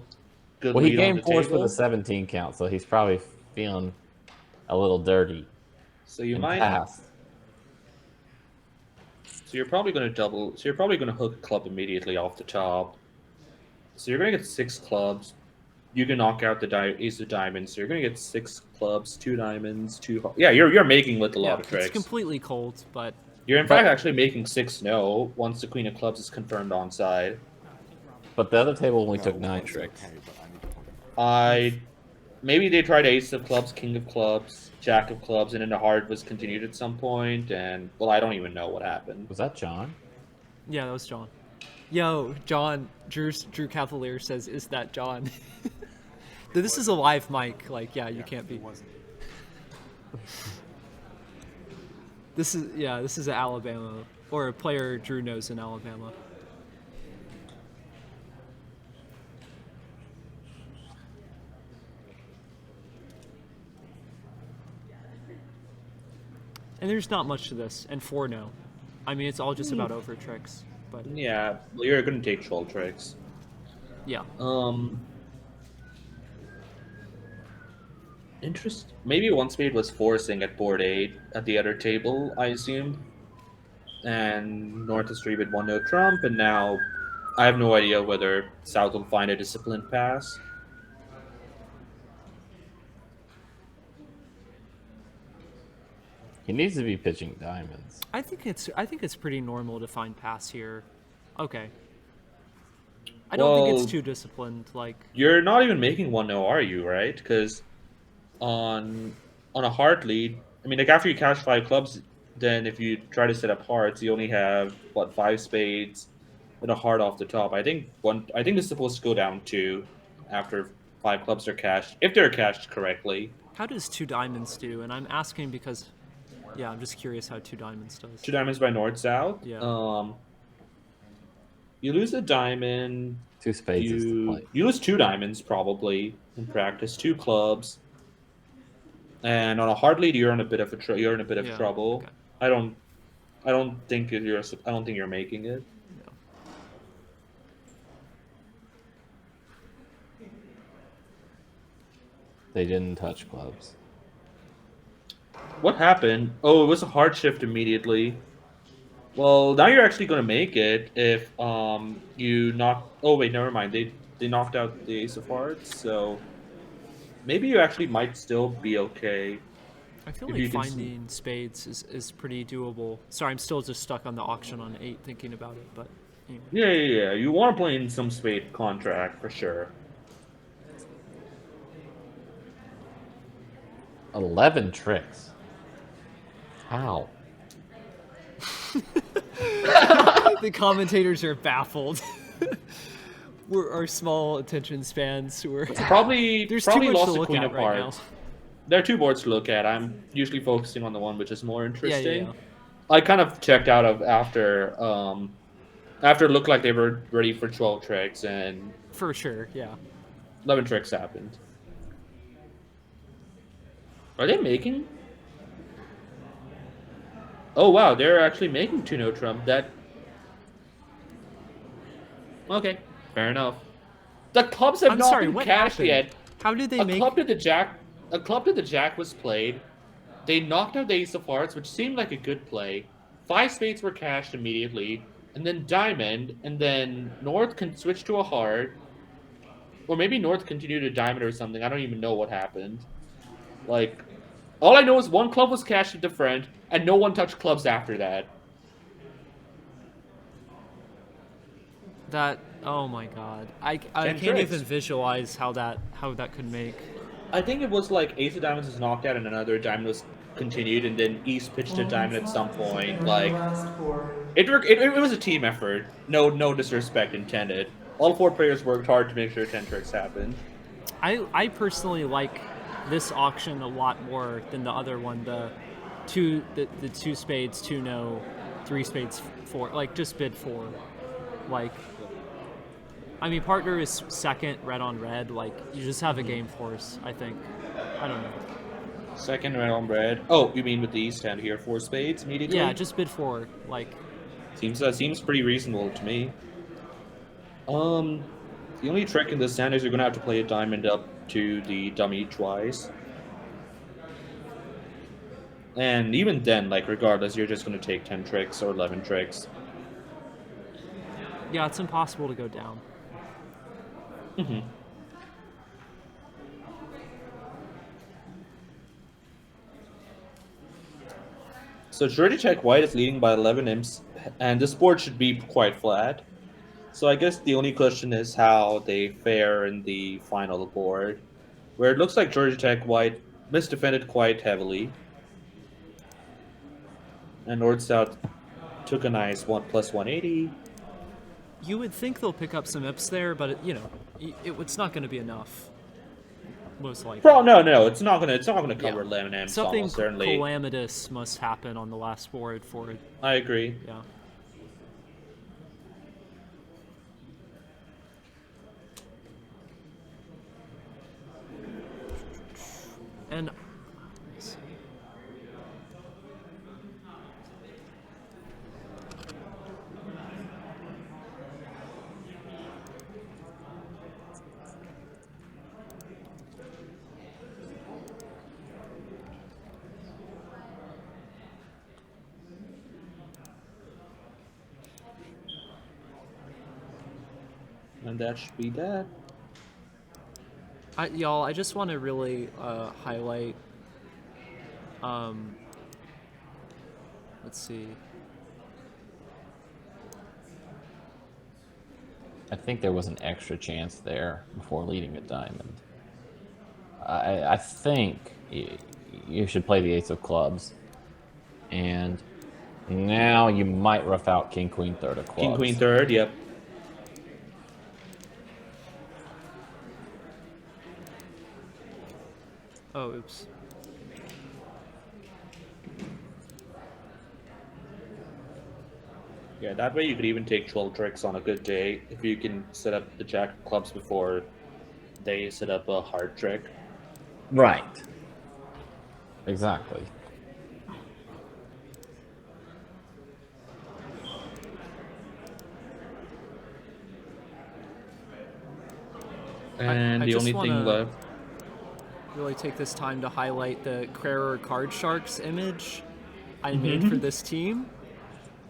good well, he read on game the forced with table. a 17 count, so he's probably feeling a little dirty. So you and might. passed. So you're probably going to double. So you're probably going to hook a club immediately off the top. So you're going to get 6 clubs. You can knock out the ace of diamonds. So you're going to get 6 clubs, 2 diamonds, 2. Yeah, you're making with a lot Yeah, of it's tricks. completely cold, but You're in fact actually making 6 no once the queen of clubs is confirmed onside. But the other table only took 9 tricks. Maybe they tried ace of clubs, king of clubs, jack of clubs, and then the heart was continued at some point. And well, I don't even know what happened. Was that John? yeah, that was John. Yo, John, Drew Cavalier says, "Is that John?" This is a live mic. Like, yeah, you can't be. This is Alabama, or a player Drew knows in Alabama. And there's not much to this, and 4 no. I mean, it's all just about over tricks, but Yeah, well, you're going to take troll tricks. yeah. Interest. Maybe one spade was forcing at board 8 at the other table, I assume. And North is 3 with 1 no trump, and now I have no idea whether South will find a disciplined pass. He needs to be pitching diamonds. I think it's pretty normal to find pass here. Okay. I don't think Well- it's too disciplined. Like, You're not even making 1 no, are you, right? Because on a heart lead, I mean, like after you cash 5 clubs, then if you try to set up hearts, you only have, what, 5 spades and a heart off the top. I think it's supposed to go down 2 after 5 clubs are cashed, if they're cashed correctly. how does 2 diamonds do? And I'm asking because, yeah, I'm just curious how 2 diamonds does. 2 diamonds by north south. Yeah. You lose a diamond. 2 spades is the play. You lose 2 diamonds probably in practice. 2 clubs. And on a hard lead, you're in a bit of Yeah, trouble. okay. I don't think you're making it. No. They didn't touch clubs. What happened? Oh, it was a hard shift immediately. Well, now you're actually going to make it if you knock. Oh wait, never mind. They knocked out the ace of hearts, so maybe you actually might still be okay. I feel If like you can finding spades is pretty doable. Sorry, I'm still just stuck on the auction on 8 thinking about it, but anyway. Yeah. You want to play in some spade contract for sure. 11 tricks. How? The commentators are baffled. We're our small attention spans. Probably There's probably too much lost to the look queen at of right now. hearts. There are two boards to look at. I'm usually focusing on the one which is more interesting. Yeah. I kind of checked out of after it looked like they were ready for 12 tricks and For sure, yeah. 11 tricks happened. Are they making? Oh wow, they're actually making 2 no trump. That okay, fair enough. The clubs have I'm not sorry, been what cashed happened? yet. How did they A make... club to the jack. A club to the jack was played. They knocked out the ace of hearts, which seemed like a good play. 5 spades were cashed immediately, and then diamond, and then North can switch to a heart, or maybe North continued a diamond or something. I don't even know what happened. Like, all I know is one club was cashed to friend, and no one touched clubs after that. That... Oh my god. I 10 can't tricks. even visualize how that could make... I think it was like ace of diamonds was knocked out, and another diamond was continued, and then East pitched a diamond at some point. Like, Last board. it was a team effort. No disrespect intended. All 4 players worked hard to make sure 10 tricks happened. I personally like this auction a lot more than the other one. The 2 spades, 2 no, 3 spades, 4. Like, just bid 4. Like... I mean, partner is second, red on red. Like, you just have a game force, I think. I don't know. Second red on red. Oh, you mean with the East hand here, 4 spades immediately? Yeah, just bid 4. Like, Seems pretty reasonable to me. The only trick in this hand is you're gonna have to play a diamond up to the dummy twice. And even then, like, regardless, you're just gonna take 10 tricks or 11 tricks. yeah, it's impossible to go down. Mm-hmm. So Georgia Tech White is leading by 11 imps, and this board should be quite flat. So I guess the only question is how they fare in the final board, where it looks like Georgia Tech White misdefended quite heavily. And North South took a nice 1 + 180. You would think they'll pick up some imps there, but it's not going to be enough. Most likely. Bro, no, it's not gonna cover 11 imps Something almost certainly. calamitous must happen on the last board for it. I agree. Yeah. And let me see. And that should be that. Y'all, I just want to really highlight. Let's see. I think there was an extra chance there before leading a diamond. I think you should play the ace of clubs. And now you might rough out king, queen, third of clubs. King, queen, third, yep. Oh, oops. Yeah, that way you could even take 12 tricks on a good day if you can set up the jack of clubs before they set up a hard trick. Right. Exactly. And I the just only thing wanna- left. Really take this time to highlight the Crerar Card Sharks image I made for this team.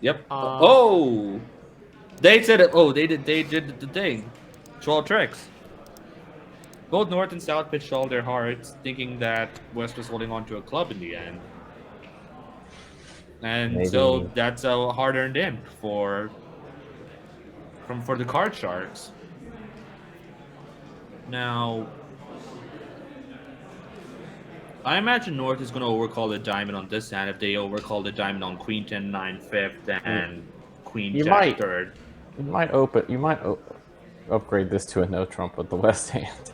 Yep. Oh! They said it. Oh, they did the thing. 12 tricks. Both North and South pitched all their hearts, thinking that West was holding on to a club in the end. And so Maybe. that's a hard-earned imp for the Card Sharks. Now, I imagine North is going to overcall the diamond on this hand if they overcall the diamond on Queen 10 9 fifth and Queen You Jack might. third. You might upgrade this to a no trump with the West hand.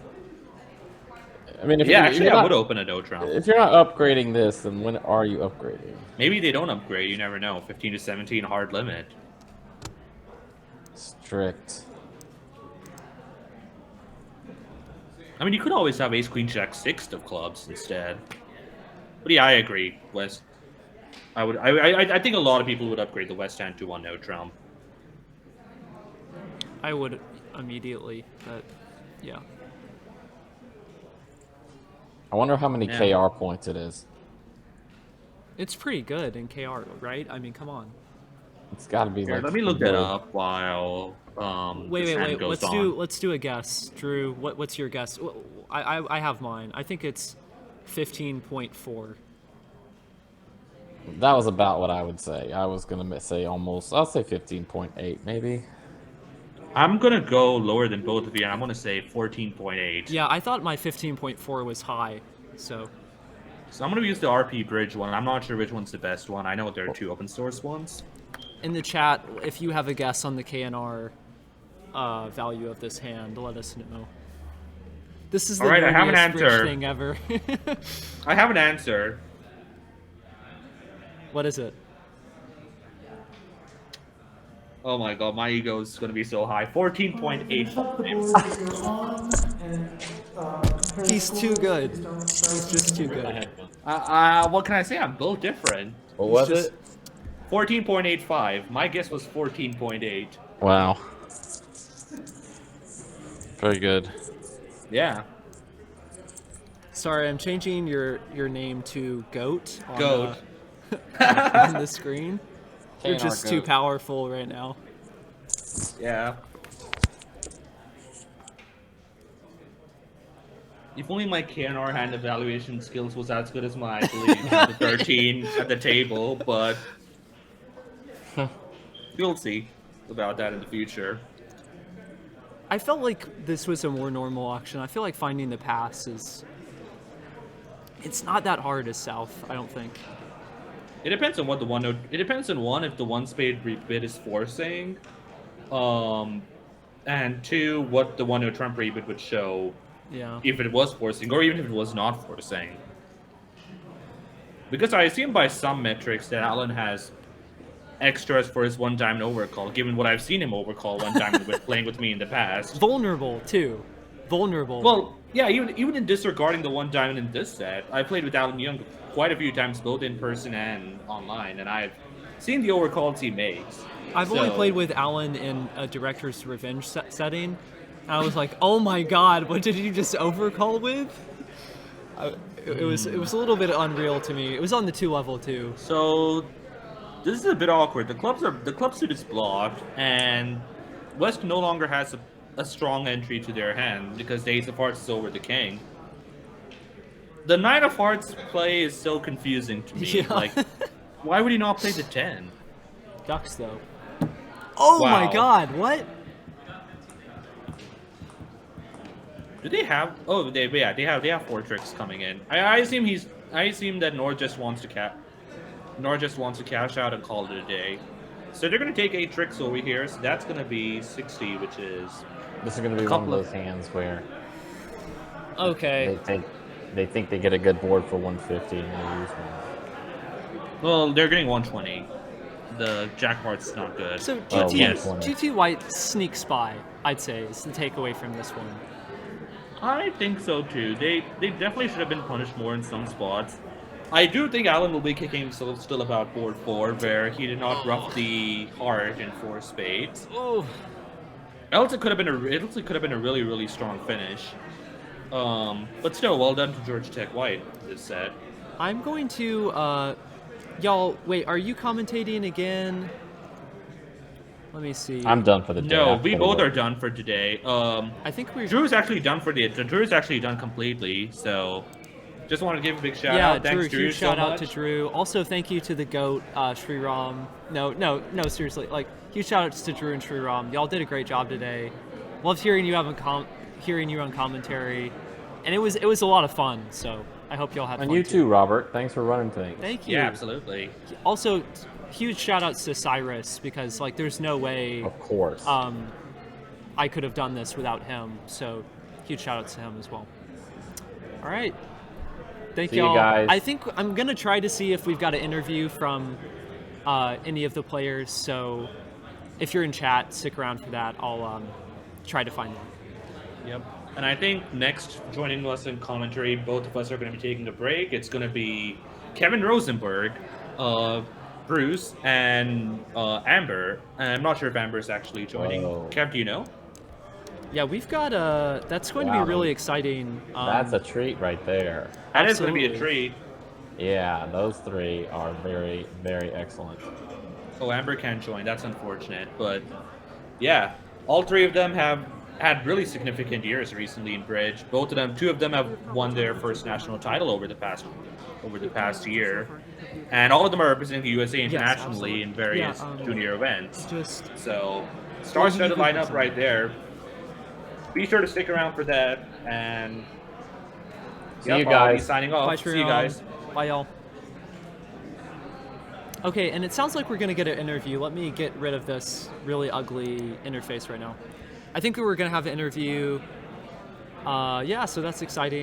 I mean, if Yeah, if actually, you're I not, would open a no trump. if you're not upgrading this, then when are you upgrading? Maybe they don't upgrade. You never know. 15 to 17 hard limit. Strict. I mean, you could always have Ace Queen Jack sixth of clubs instead. But yeah, I agree. West. I think a lot of people would upgrade the West hand to one no trump. I would immediately, but yeah. I wonder how many Yeah. KR points it is. It's pretty good in KR, right? I mean, come on. It's got to be Here, like. let me look that low. up while Wait, this wait, hand wait. goes Let's do a guess, Drew. What's your guess? I have mine. I think it's 15.4. That was about what I would say. I was gonna say almost. I'll say 15.8, maybe. I'm gonna go lower than both of you, and I'm gonna say 14.8. Yeah, I thought my 15.4 was high, so So I'm gonna use the RP Bridge one. I'm not sure which one's the best one. I know there are two open source ones. in the chat, if you have a guess on the KNR value of this hand, let us know. This is the All right, I have an nerdiest bridge answer. thing ever. I have an answer. What is it? Oh my god, my ego is gonna be so high. 14.8. Check the board that you're on and compare He's scores. too good. Please don't He's just too good. What can I say? I'm both different. What was just- it? 14.85. My guess was 14.8. Wow. Very good. Yeah. Sorry, I'm changing your name to Goat on, Goat. on the screen. You're KNR just too Goat. powerful right now. Yeah. If only my KNR hand evaluation skills was as good as my, I believe, the 13 at the table, but we'll see about that in the future. I felt like this was a more normal auction. I feel like finding the pass is... It's not that hard as South, I don't think. It depends on what the one. It depends on one if the one spade rebid is forcing, and two what the one no trump rebid would show Yeah. if it was forcing, or even if it was not forcing. Because I assume by some metrics that Alan has extras for his one diamond overcall, given what I've seen him overcall one diamond with playing with me in the past. Vulnerable, too. Vulnerable. Well, yeah, even in disregarding the one diamond in this set, I played with Alan Young quite a few times, both in person and online, and I've seen the overcalls he makes. I've only So- played with Alan in a Director's Revenge setting. And I was like, oh my god, what did you just overcall with? It was a little bit unreal to me. It was on the 2 level too. So this is a bit awkward. The club suit is blocked, and West no longer has a strong entry to their hand because the Ace of Hearts is over the King. The Knight of Hearts play is so confusing to me. Yeah. Like, why would he not play the 10? Ducks though. Oh my Wow. god, what? Do they have? Oh, they have 4 tricks coming in. I assume that Nor just wants to cash out and call it a day. So they're gonna take 8 tricks over here. So that's gonna be 60, which is This is going to be one of Couple of- those hands where Okay. they think they get a good board for 150 and they use one. well, they're getting 120. The Jack of Hearts is not good. So Oh, GT, yes. 120. GT White sneak spy, I'd say, is the takeaway from this one. I think so too. They definitely should have been punished more in some spots. I do think Alan will be kicking himself still about board 4, where he did not ruff the heart in 4 spades. Oh, Else it could have been a really, really strong finish. But still, well done to Georgia Tech White this set. I'm going to, y'all, wait, are you commentating again? Let me see. I'm done for the day. No, I've we gotta both go. are done for today. I think we're... Drew's actually done Drew's actually done completely. So, just want to give a big shout Yeah, out. Thanks, Drew, Drew, huge so shout out much. to Drew. Also, thank you to the GOAT, Sriram. No, seriously. Like, huge shout outs to Drew and Sriram. Y'all did a great job today. Loved hearing you on commentary, and it was a lot of fun. So, I hope y'all have And fun you too, Robert. Thanks for running things. Thank you. Yeah, absolutely. Also, huge shout outs to Cyrus because like there's no way Of course. I could have done this without him. So huge shout outs to him as well. All right. Thank See you y'all. guys. I think I'm gonna try to see if we've got an interview from any of the players. So if you're in chat, stick around for that. I'll try to find that. Yep. And I think next joining us in commentary, both of us are going to be taking a break. It's going to be Kevin Rosenberg, Bruce, and Amber. And I'm not sure if Amber is actually joining. Whoa. Kev, do you know? Yeah, that's going to Wow, be really exciting. That's a treat right there. That is going to be a Absolutely. treat. Yeah, those three are very, very excellent. Oh, Amber can't join. That's unfortunate. But yeah, all three of them have had really significant years recently in bridge. Two of them have won their first national title over the past year, and all of them are representing the USA internationally absolutely. in various Yeah, junior events. Just So, star-studded lineup right there. Be sure to stick around for that, and See you I'll be guys. signing off. bye, See you guys. Bye, y'all. Okay, and it sounds like we're gonna get an interview. Let me get rid of this really ugly interface right now. I think we were gonna have an interview. Yeah, so that's exciting.